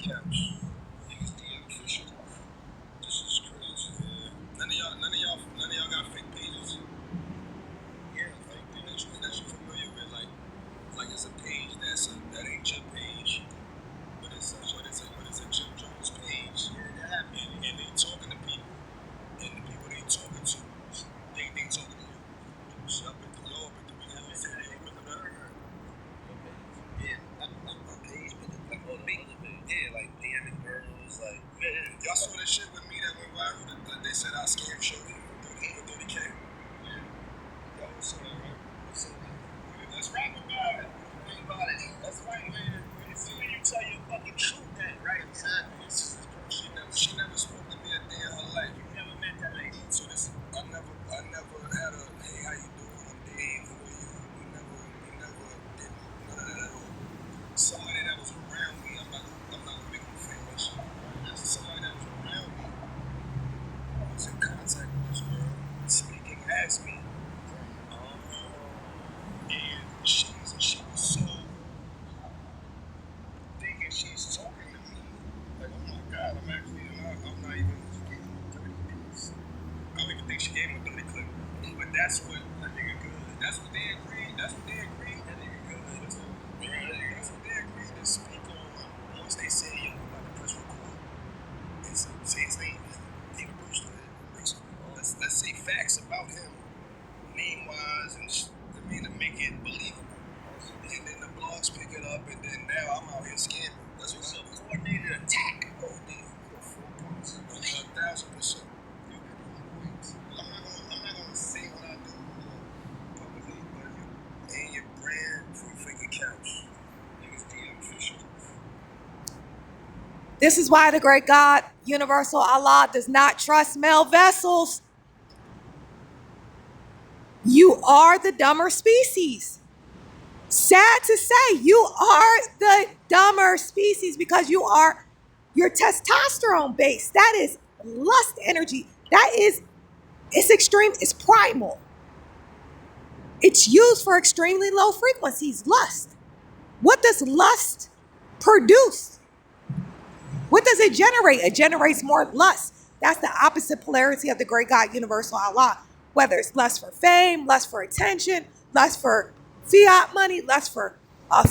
couch. Niggas DM official. This is crazy. Yeah. None of y'all got fake pages. Yeah, like that you familiar with, like it's a page that ain't your page, but it's a Jim Jones page. Yeah, and they talking to people, and the people they talking to, they talking to you. So y'all been through yeah, my page, but yeah, like DMing girls, like y'all saw that shit with me that went viral. That they said I scammed Shorty for 30K. Yeah, y'all saw that, right? So, let's rap about it. That's right, man. See when you tell your fucking truth, then, right? Exactly. She never spoke to me a day in her life. You never met that lady. So I never had a, hey, how you doing? I'm Dave. Who are you? We never did none of that at all. Somebody that was around me, I'm not gonna make them famous. Somebody that was around me was in contact with this girl, speaking as me. And she was so thinking she's talking to me. Like, oh my God, I'm not even getting 30 minutes. I don't even think she gave me a 30 clip. But that's what that nigga good. That's what they agreed. That nigga good. That's what they agreed to speak on. Once they say, yo, we're about to press record. And so say his name, take a personal let's say facts about him, name-wise, and to make it believable. And then the blogs pick it up, and then now I'm out here scamming. That's what's a coordinated attack. Oh, damn. 4 points. 1,000%. I'm not gonna say what I do publicly, but and your brand proof fake accounts. Niggas DM official. This is why the great God, Universal Allah, does not trust male vessels. You are the dumber species. Sad to say, you are the dumber species because you're testosterone based. That is lust energy. It's extreme, it's primal. It's used for extremely low frequencies, lust. What does lust produce? What does it generate? It generates more lust. That's the opposite polarity of the great God, Universal Allah. Whether it's lust for fame, lust for attention, lust for fiat money, lust for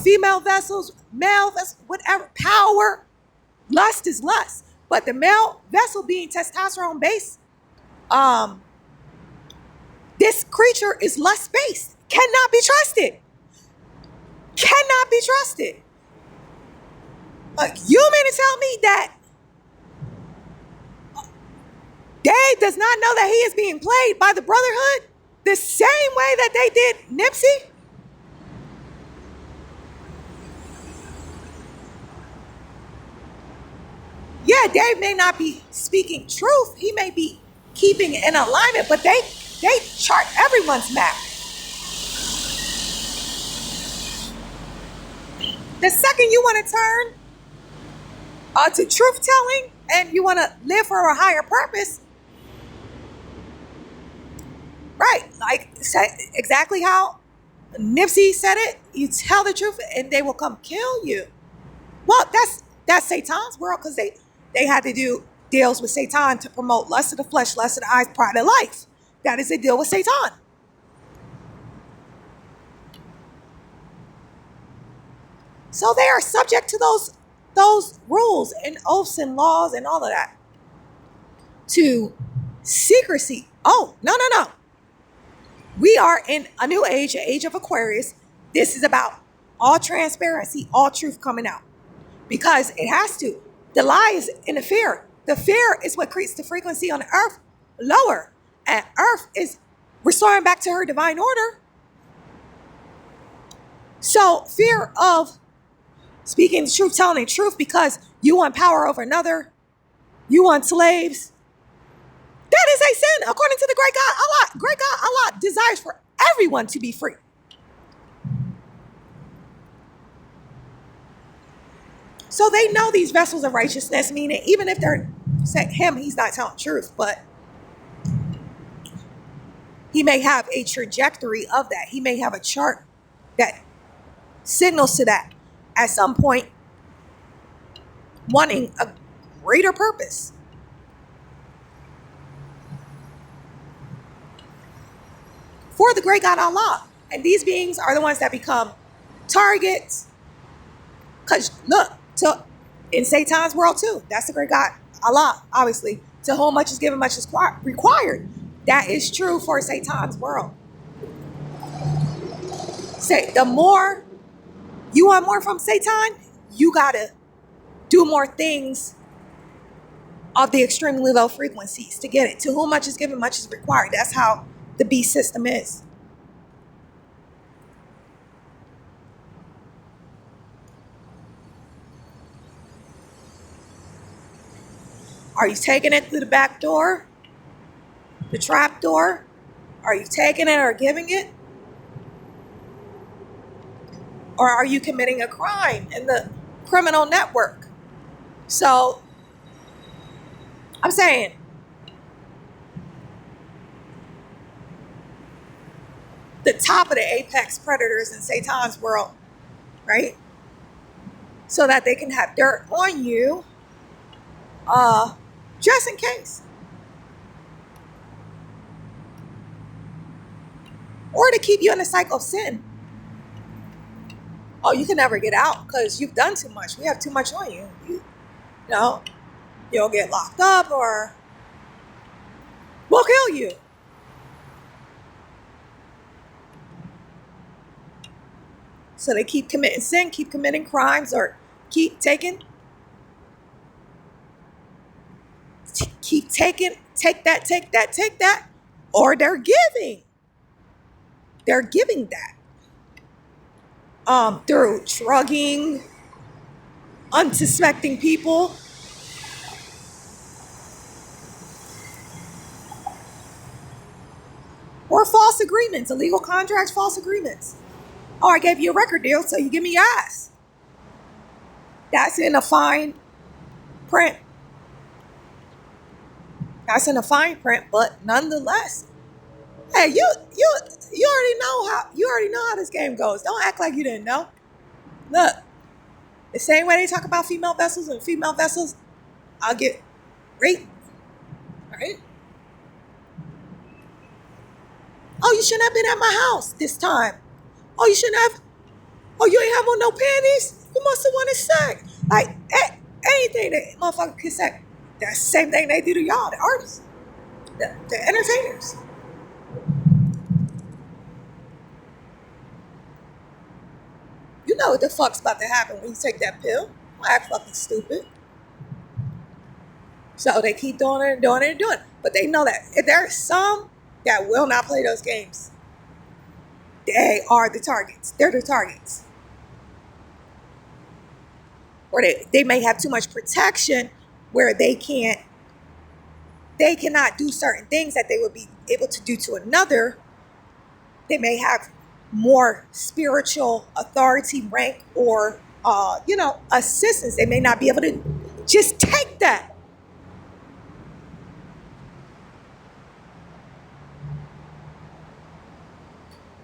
female vessels, male vessels, whatever, power. Lust is lust. But the male vessel being testosterone based, this creature is lust based. Cannot be trusted. Cannot be trusted. You mean to tell me that Dave does not know that he is being played by the Brotherhood the same way that they did Nipsey? Yeah, Dave may not be speaking truth. He may be keeping in alignment, but they chart everyone's map. The second you want to turn to truth telling and you want to live for a higher purpose, right? Like exactly how Nipsey said it, you tell the truth and they will come kill you. Well, that's Satan's world because they had to do deals with Satan to promote lust of the flesh, lust of the eyes, pride of life. That is a deal with Satan. So they are subject to those rules and oaths and laws and all of that. To secrecy. Oh, no. We are in a new age, an age of Aquarius. This is about all transparency, all truth coming out. Because it has to. The lie is in the fear. The fear is what creates the frequency on the earth lower. And earth is restoring back to her divine order. So fear of speaking the truth, telling the truth because you want power over another, you want slaves. That is a sin according to the great God Allah. Great God Allah desires for everyone to be free. So they know these vessels of righteousness, meaning even if they're saying him, he's not telling the truth, but he may have a trajectory of that. He may have a chart that signals to that. At some point, wanting a greater purpose. For the great God Allah. And these beings are the ones that become targets. Because look, in Satan's world too, that's the great God Allah, obviously. To whom much is given, much is required. That is true for Satan's world. Say, the more you want more from Satan, you gotta do more things of the extremely low frequencies to get it. To whom much is given, much is required. That's how the beast system is. Are you taking it through the back door? The trap door? Are you taking it or giving it? Or are you committing a crime in the criminal network? So, I'm saying, the top of the apex predators in Satan's world, right? So that they can have dirt on you, just in case. Or to keep you in a cycle of sin. Oh, you can never get out because you've done too much. We have too much on you. You know, you'll get locked up or we'll kill you. So they keep committing sin, keep committing crimes, or keep taking, take that, or they're giving. They're giving that. Through drugging unsuspecting people. Or false agreements, illegal contracts, false agreements. Oh, I gave you a record deal, so you give me your ass. That's in a fine print. That's in a fine print, but nonetheless, hey, you already know how this game goes. Don't act like you didn't know. Look, the same way they talk about female vessels and female vessels, I'll get raped. Right? Oh, you shouldn't have been at my house this time. Oh, you shouldn't have. Oh, you ain't have on no panties? You must have wanted sex. Like, anything that motherfucker can say. That's the same thing they do to y'all, the artists, the entertainers. You know what the fuck's about to happen when you take that pill. Don't act fucking stupid. So they keep doing it and doing it and doing it. But they know that if there are some that will not play those games, they are the targets. They're the targets. Or they may have too much protection where they cannot do certain things that they would be able to do to another. They may have more spiritual authority, rank, or assistance. They may not be able to just take that.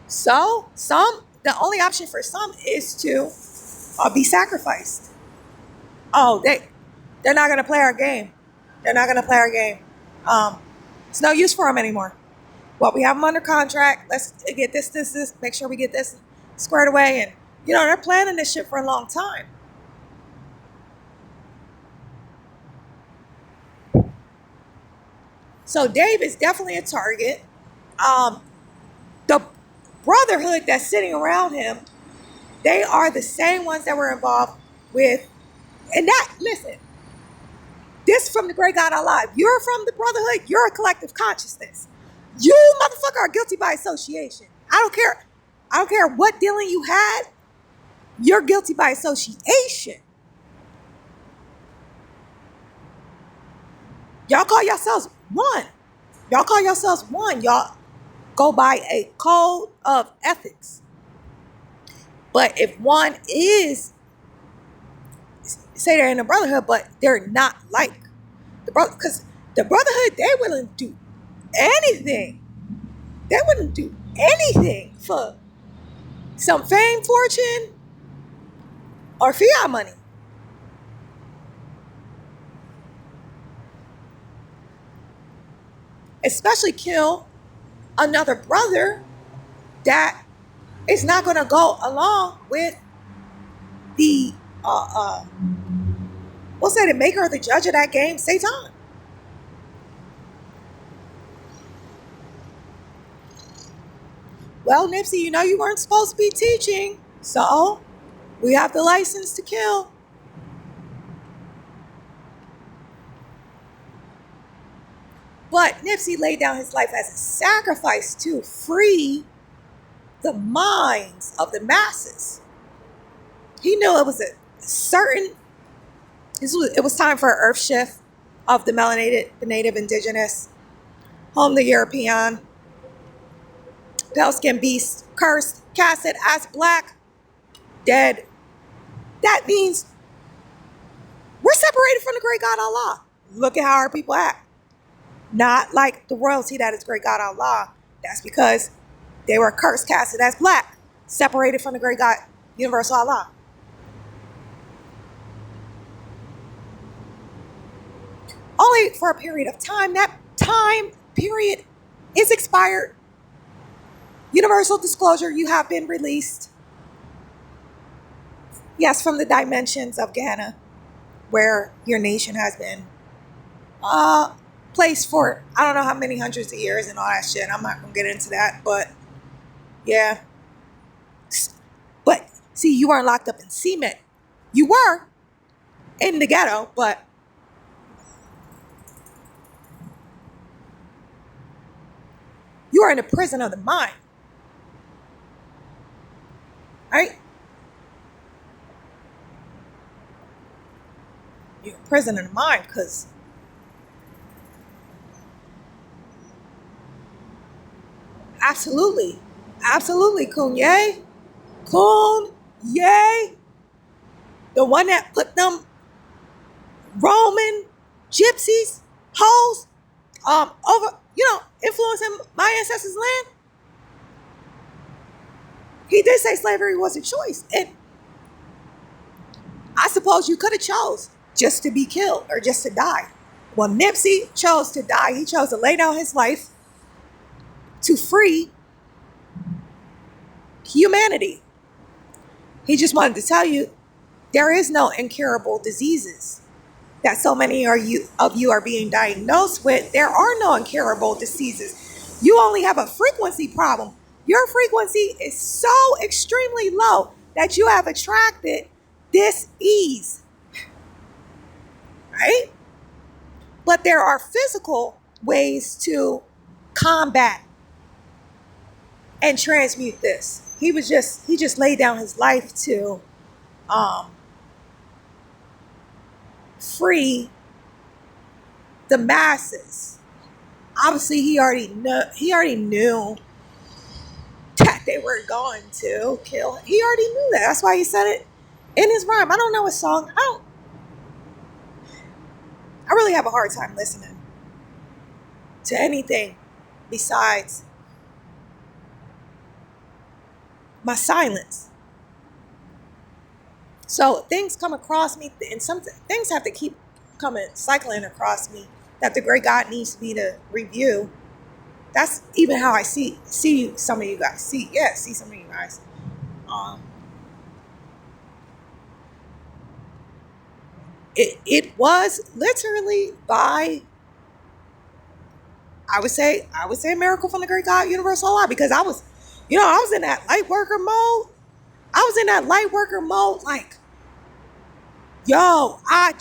So the only option for some is to be sacrificed. Oh, they're not gonna play our game. They're not gonna play our game. It's no use for them anymore. Well, we have them under contract. Let's get this. Make sure we get this squared away. And they're planning this shit for a long time. So Dave is definitely a target. The brotherhood that's sitting around him, they are the same ones that were involved with, and listen, this from the great God Allah. If you're from the brotherhood, you're a collective consciousness. You motherfucker are guilty by association. I don't care what dealing you had, you're guilty by association. Y'all call yourselves one. Y'all go by a code of ethics. But if one is, say they're in the brotherhood, but they're not like the brother, because the brotherhood, they wouldn't do anything. They wouldn't do anything for some fame, fortune, or fiat money. especially kill another brother that is not going to go along with the what's that, the maker or the judge of that game, Satan. Well, Nipsey, you know you weren't supposed to be teaching, so we have the license to kill. But Nipsey laid down his life as a sacrifice to free the minds of the masses. He knew it was a certain, it was time for an earth shift of the melanated, the native indigenous, home the European, pale-skinned beast, cursed, casted as black, dead. That means we're separated from the great God Allah. Look at how our people act. Not like the royalty that is great God Allah. That's because they were cursed, casted as black, separated from the great God, universal Allah. Only for a period of time. That time period is expired. Universal disclosure, you have been released. Yes, from the dimensions of Ghana, where your nation has been placed for I don't know how many hundreds of years and all that shit. I'm not going to get into that, but yeah. But see, you weren't locked up in cement. You were in the ghetto, but you are in the prison of the mind. Right? You're in prison of the mind because absolutely, Kanye. Kanye. The one that put them Roman gypsies, hoes, over, influencing my ancestors' land. He did say slavery was a choice. And I suppose you could have chose just to be killed or just to die. Well, Nipsey chose to die. He chose to lay down his life to free humanity. He just wanted to tell you there is no incurable diseases that so many of you are being diagnosed with. There are no incurable diseases. You only have a frequency problem. Your frequency is so extremely low that you have attracted dis-ease. Right? But there are physical ways to combat and transmute this. He just laid down his life to free the masses. Obviously, he already knew that they were going to kill him. He already knew that. That's why he said it in his rhyme. I don't know his song. I really have a hard time listening to anything besides my silence. So things come across me, and some things have to keep cycling across me that the great God needs me to review. That's even how I see some of you guys. See some of you guys. It was literally by, I would say a miracle from the great God, universal Allah, because I was in that light worker mode. Like, yo, I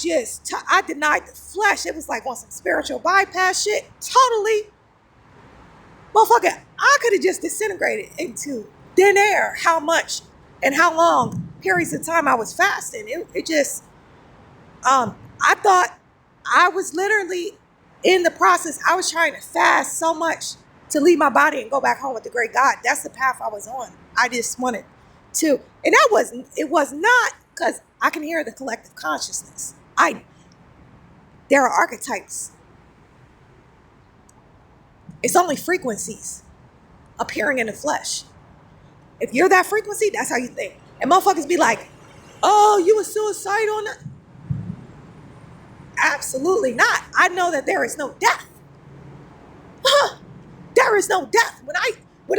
denied the flesh. It was like on some spiritual bypass shit. Totally. Motherfucker, I could have just disintegrated into thin air how much and how long periods of time I was fasting. It just, I thought I was literally in the process. I was trying to fast so much to leave my body and go back home with the great God. That's the path I was on. I just wanted to, and it was not because I can hear the collective consciousness. There are archetypes. It's only frequencies appearing in the flesh. If you're that frequency, that's how you think. And motherfuckers be like, oh, you were suicidal on that? Absolutely not. I know that there is no death. is no death. When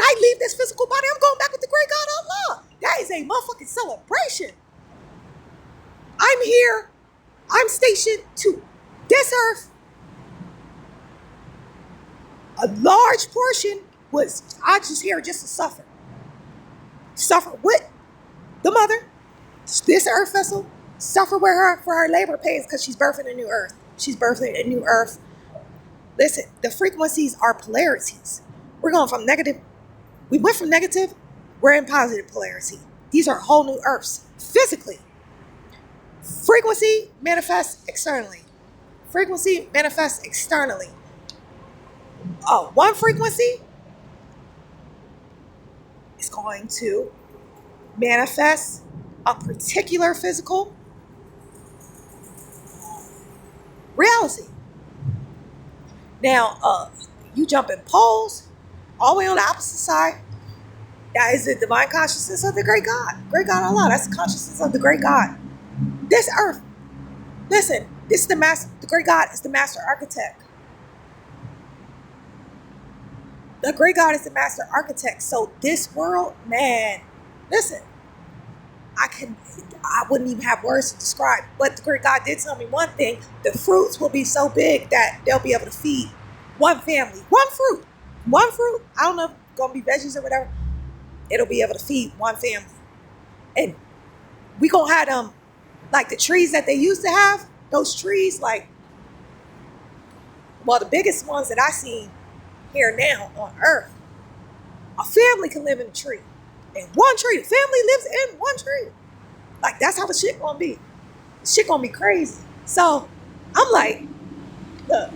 I leave this physical body, I'm going back with the great God Allah. That is a motherfucking celebration. I'm here. I'm stationed to this earth. A large portion was I just here just to suffer. Suffer with the mother, this earth vessel, suffer with her for her labor pains because she's birthing a new earth. She's birthing a new earth. Listen, the frequencies are polarities. We're going from negative. We went from negative. We're in positive polarity. These are whole new earths physically. Frequency manifests externally. Frequency manifests externally. One frequency is going to manifest a particular physical reality. Now, you jump in poles all the way on the opposite side. That is the divine consciousness of the great God. Great God Allah. That's the consciousness of the great God. This earth. Listen, this is the master. The great God is the master architect. The great God is the master architect. So this world, man, listen, I wouldn't even have words to describe. But the great God did tell me one thing: the fruits will be so big that they'll be able to feed one family. One fruit. One fruit. I don't know if it's gonna be veggies or whatever. It'll be able to feed one family. And we gonna have them like the trees that they used to have. Those trees, like, well, the biggest ones that I seen here now on earth, a family can live in a tree. In one tree. The family lives in one tree. Like, that's how the shit gonna be. The shit gonna be crazy. So I'm like, look,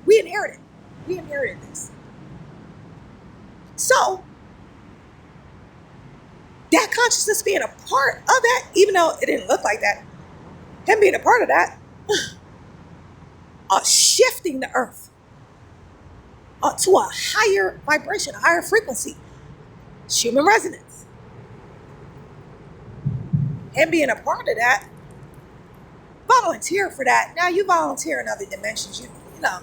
we inherited. We inherited this. So that consciousness being a part of that, even though it didn't look like that, him being a part of that, shifting the earth to a higher vibration, a higher frequency, human resonance. Him being a part of that, volunteer for that. Now you volunteer in other dimensions, you know.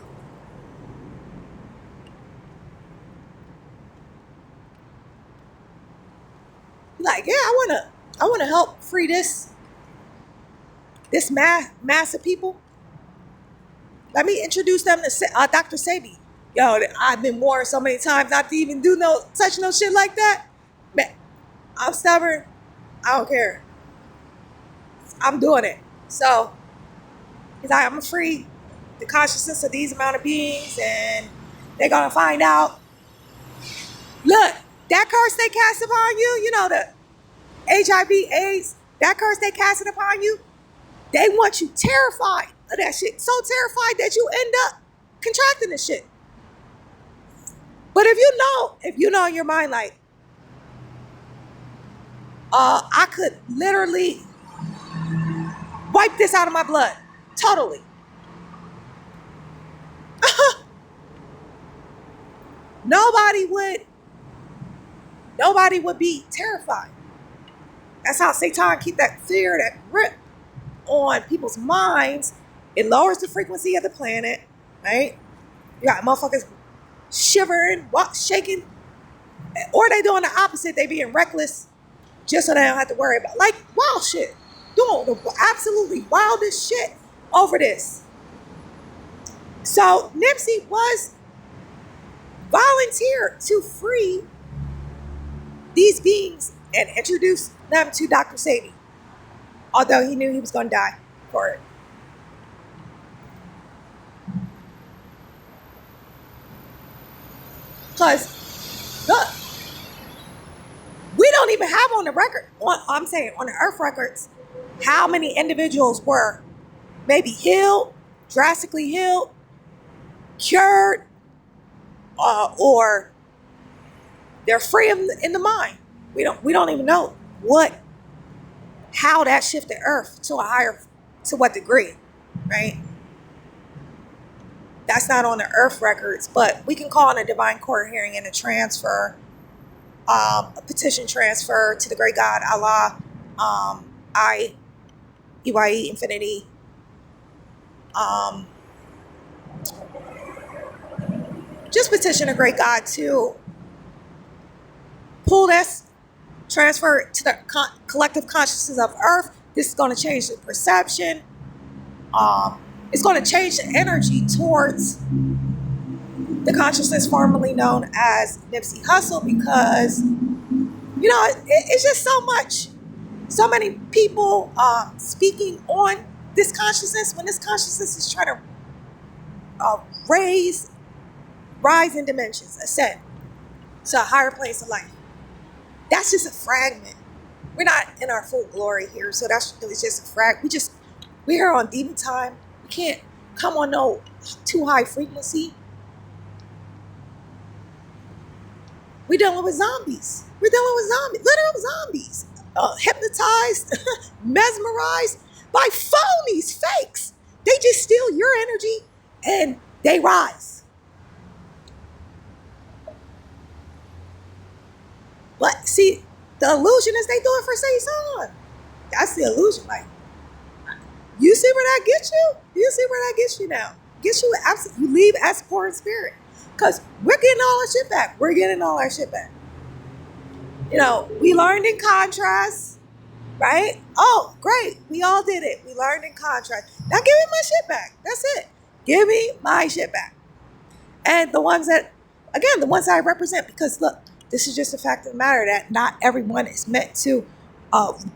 Like, yeah, I wanna help free this mass of people. Let me introduce them to Dr. Sebi. Yo, I've been warned so many times not to even touch no shit like that. Man, I'm stubborn. I don't care. I'm doing it. So, he's like, I'm gonna free the consciousness of these amount of beings, and they're gonna find out. Look, that curse they cast upon you, you know, the HIV/AIDS, that curse they casted upon you, they want you terrified of that shit. So terrified that you end up contracting this shit. But if you know in your mind, like, I could literally wipe this out of my blood. Totally. Nobody would be terrified. That's how Satan keep that fear, that grip on people's minds. It lowers the frequency of the planet, right? You got motherfuckers shivering, shaking, or they doing the opposite. They being reckless just so they don't have to worry about, like, wild shit. Doing the absolutely wildest shit over this. So Nipsey was volunteered to free these beings and introduce them to Dr. Sebi, although he knew he was going to die for it. Because, look, we don't even have on the record, on the earth records, how many individuals were maybe healed, drastically healed, cured, or they're free in the mind. We don't even know how that shifted earth to what degree, right? That's not on the earth records, but we can call in a divine court hearing and a transfer, a petition transfer to the great God Allah, EYE Infinity, Just petition a great God to pull this, transfer it to the collective consciousness of Earth. This is going to change the perception. It's going to change the energy towards the consciousness formerly known as Nipsey Hussle, because it's just so many people speaking on this consciousness when this consciousness is trying to rise in dimensions, ascend to a higher place of life. That's just a fragment. We're not in our full glory here, so it's just a fragment. We're here on demon time. We can't come on no too high frequency. We're dealing with zombies. Literal zombies. Hypnotized, mesmerized by phonies, fakes. They just steal your energy and they rise. But see, the illusion is they do it for Satan. That's the illusion. Like, you see where that gets you? You see where that gets you now? Gets you you leave as poor in spirit. Because we're getting all our shit back. We're getting all our shit back. We learned in contrast, right? Oh, great. We all did it. We learned in contrast. Now give me my shit back. That's it. Give me my shit back. And the ones that I represent, because look, this is just a fact of the matter that not everyone is meant to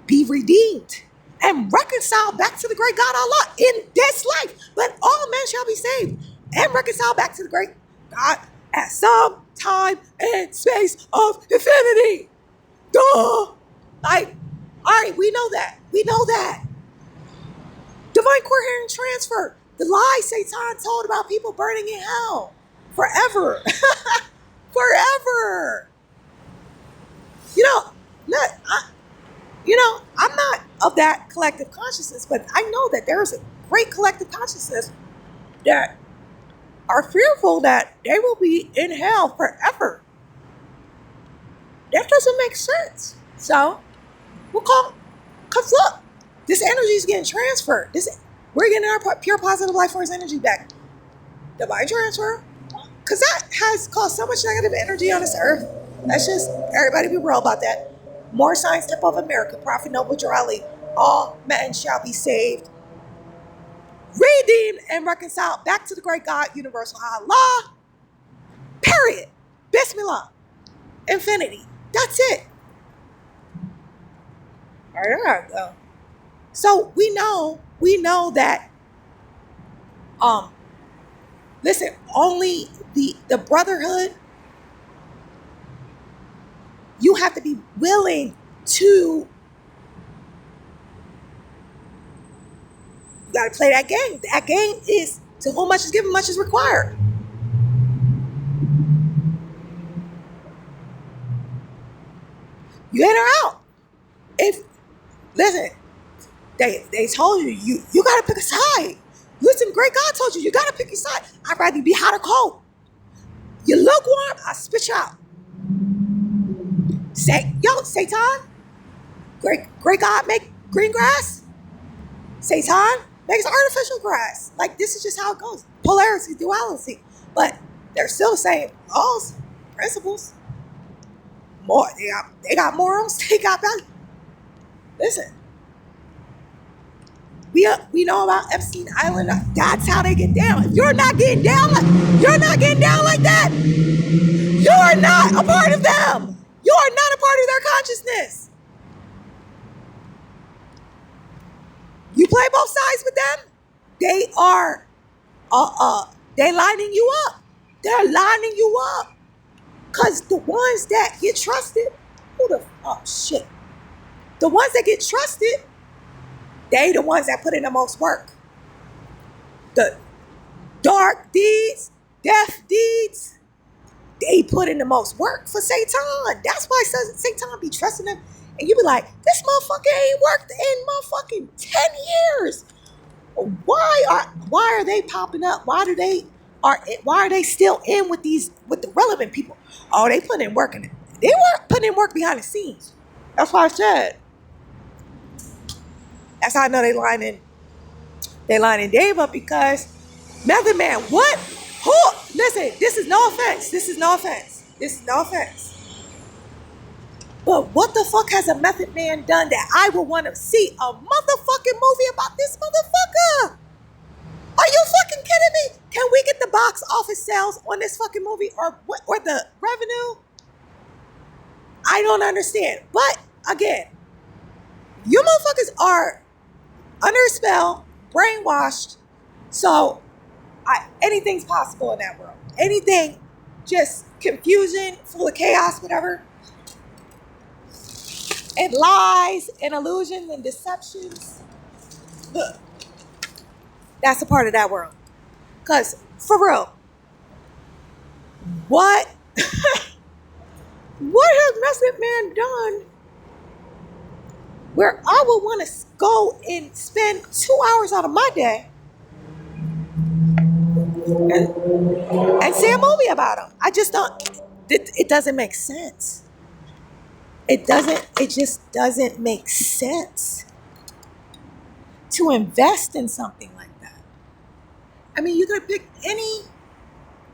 be redeemed and reconciled back to the great God Allah in this life. But all men shall be saved and reconciled back to the great God at some time and space of infinity. Duh! Like, all right, we know that. Divine coherent transfer. The lie Satan told about people burning in hell forever. Forever. I'm not of that collective consciousness, but I know that there is a great collective consciousness that are fearful that they will be in hell forever. That doesn't make sense. So, because look, this energy is getting transferred. We're getting our pure positive life force energy back. Divine transfer. Because that has caused so much negative energy on this earth. That's just, everybody be real about that. More signs step of America. Prophet Noble Jarali. All men shall be saved, redeemed, and reconciled back to the great God, universal Allah. Period. Bismillah. Infinity. That's it. All right, there I go. So we know that, listen, only the brotherhood, you have to be willing to, you got to play that game. That game is, to whom much is given, much is required. You in or out. Listen, they told you got to pick a side. Listen, great God told you got to pick your side. I'd rather be hot or cold. You lukewarm, I spit you out. Satan, great God make green grass. Satan makes artificial grass. Like, this is just how it goes. Polarity, duality. But they're still the same laws, principles. More, they got morals, they got value. Listen, we know about Epstein Island. That's how they get down. If you're not getting down like that, you're not a part of them. You are not a part of their consciousness. You play both sides with them, they are they lining you up. They're lining you up. Cause the ones that get trusted, the ones that get trusted, they the ones that put in the most work. The dark deeds, death deeds, they put in the most work for Satan. That's why Satan be trusting them. And you be like, this motherfucker ain't worked in motherfucking 10 years. Why are they popping up? Why are they still in with the relevant people? Oh, they put in work in it. They weren't putting in work behind the scenes. That's why I said. That's how I know they They lining Dave up because Method Man, what? Who? Listen, this is no offense. This is no offense. This is no offense. But what the fuck has a Method Man done that I would want to see a motherfucking movie about this motherfucker? Are you fucking kidding me? Can we get the box office sales on this fucking movie or the revenue? I don't understand. But again, you motherfuckers are under a spell, brainwashed. So anything's possible in that world. Anything, just confusion, full of chaos, whatever. And lies and illusions and deceptions. Look, that's a part of that world. Because, for real, what has Method Man done where I would want to go and spend 2 hours out of my day and see a movie about him? I just don't, it doesn't make sense. It just doesn't make sense to invest in something like that. I mean, you could have picked any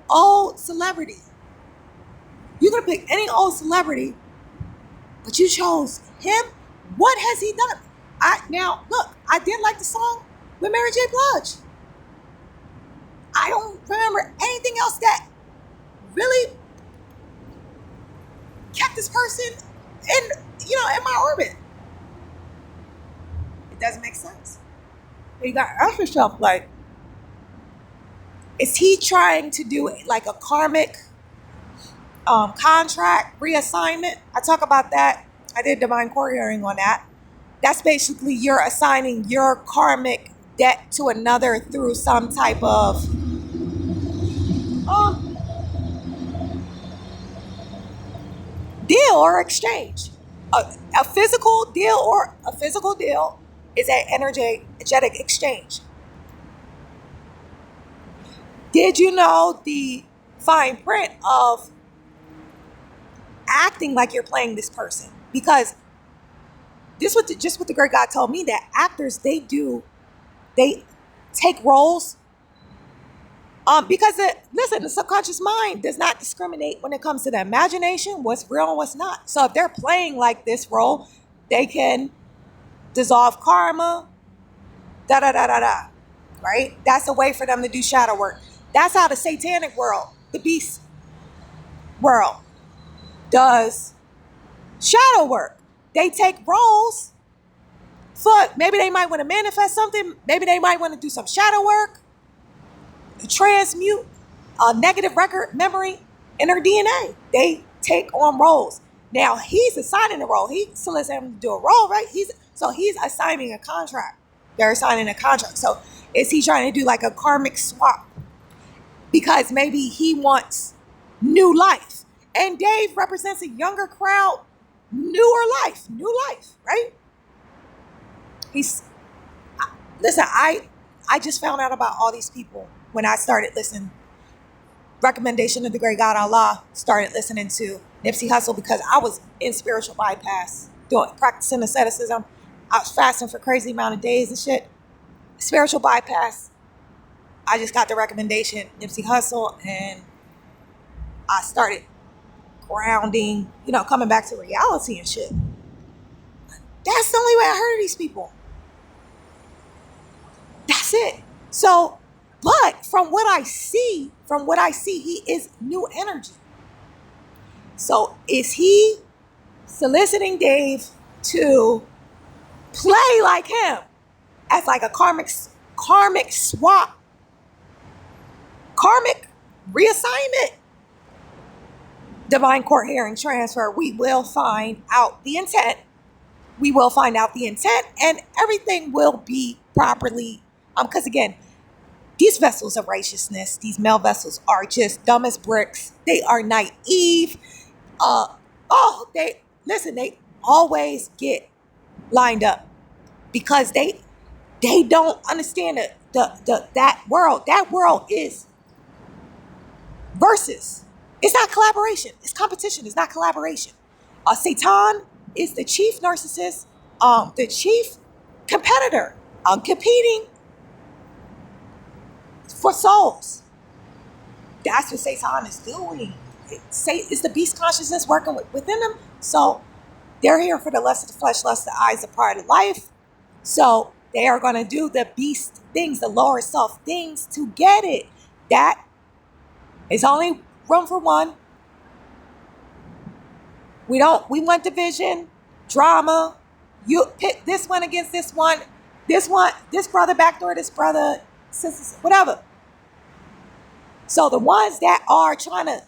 old celebrity. You could have picked any old celebrity, but you chose him. What has he done? Now, look, I did like the song with Mary J. Blige. I don't remember anything else that really kept this person in my orbit. It doesn't make sense. You got to ask yourself, like, is he trying to do like a karmic contract reassignment? I talk about that. I did divine court hearing on that. That's basically you're assigning your karmic debt to another through some type of deal or exchange. A physical deal is an energetic exchange. Did you know the fine print of acting like you're playing this person? Because what the great God told me, that actors, they take roles because the subconscious mind does not discriminate when it comes to the imagination, what's real and what's not. So if they're playing like this role, they can dissolve karma, right? That's a way for them to do shadow work. That's how the satanic world, the beast world, does shadow work. They take roles for, maybe they might want to manifest something, maybe they might want to do some shadow work, transmute a negative record memory in their DNA. They take on roles. Now he's assigning a role. He solicited him to do a role, right? He's assigning a contract. They're assigning a contract. So is he trying to do like a karmic swap? Because maybe he wants new life. And Dave represents a younger crowd, new life, right? I just found out about all these people when I started listening. Recommendation of the great God Allah, started listening to Nipsey Hussle because I was in spiritual bypass, practicing asceticism. I was fasting for crazy amount of days and shit. Spiritual bypass. I just got the recommendation, Nipsey Hussle, and I started grounding, coming back to reality and shit. That's the only way I heard of these people. That's it. So, but from what I see, he is new energy. So is he soliciting Dave to play like him as like a karmic swap, karmic reassignment? Divine court hearing transfer. We will find out the intent. And everything will be properly, because again, these vessels of righteousness, these male vessels, are just dumb as bricks. They are naive. They always get lined up because they don't understand that world. That world is versus. It's not collaboration. It's competition. It's not collaboration. Satan is the chief narcissist, the chief competitor, competing for souls. That's what Satan is doing. It's the beast consciousness working within them. So they're here for the lust of the flesh, lust of the eyes, the pride of life. So they are going to do the beast things, the lower self things to get it. That is only room for one. We want division, drama. You pit this one against this one, this brother backdoor this brother, sisters, whatever. So the ones that are trying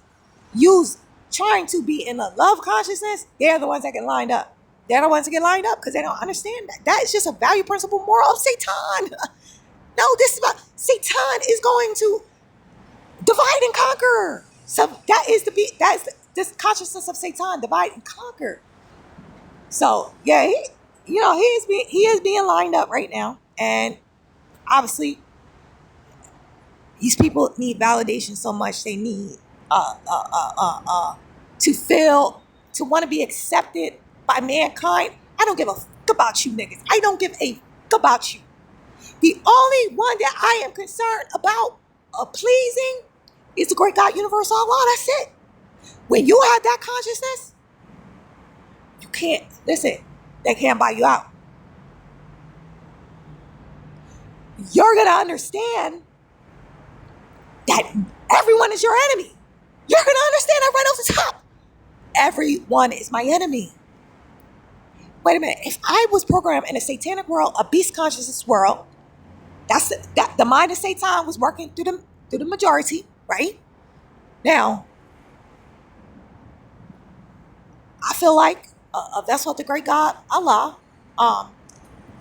to be in a love consciousness, they're the ones that get lined up. They're the ones that get lined up because they don't understand that. That is just a value principle moral of Satan. No, this is about Satan is going to divide and conquer. So this consciousness of Satan, divide and conquer. So yeah, he is being lined up right now, and obviously these people need validation so much. They need to want to be accepted by mankind. I don't give a fuck about you niggas. I don't give a fuck about you. The only one that I am concerned about pleasing is the great God, universal Allah. That's it. When you have that consciousness, you can't, listen, they can't buy you out. You're going to understand that everyone is your enemy. You're going to understand that right off the top. Everyone is my enemy. Wait a minute. If I was programmed in a satanic world, a beast consciousness world, that the mind of Satan was working through the majority, right? Now, I feel like a vessel of the great God, Allah,